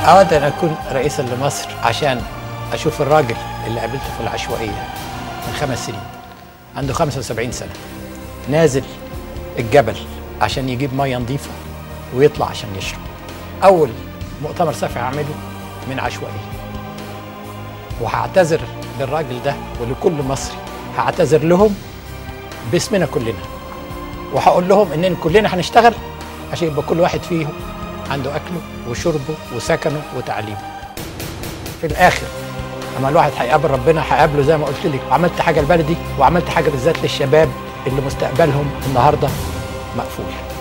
أود أن أكون رئيسا لمصر عشان أشوف الراجل اللي قابلته في العشوائية من 5 سنين عنده 75 سنة نازل الجبل عشان يجيب مية نظيفة ويطلع عشان يشرب. أول مؤتمر صحفي هعمله من عشوائية، وهعتذر للراجل ده ولكل مصري، هعتذر لهم باسمنا كلنا، وهقول لهم إننا كلنا هنشتغل عشان يبقى كل واحد فيهم عنده أكله وشربه وسكنه وتعليمه. في الآخر أما الواحد هيقابل ربنا هيقابله زي ما قلت لك، عملت حاجة لبلدي وعملت حاجة بالذات للشباب اللي مستقبلهم النهارده مقفول.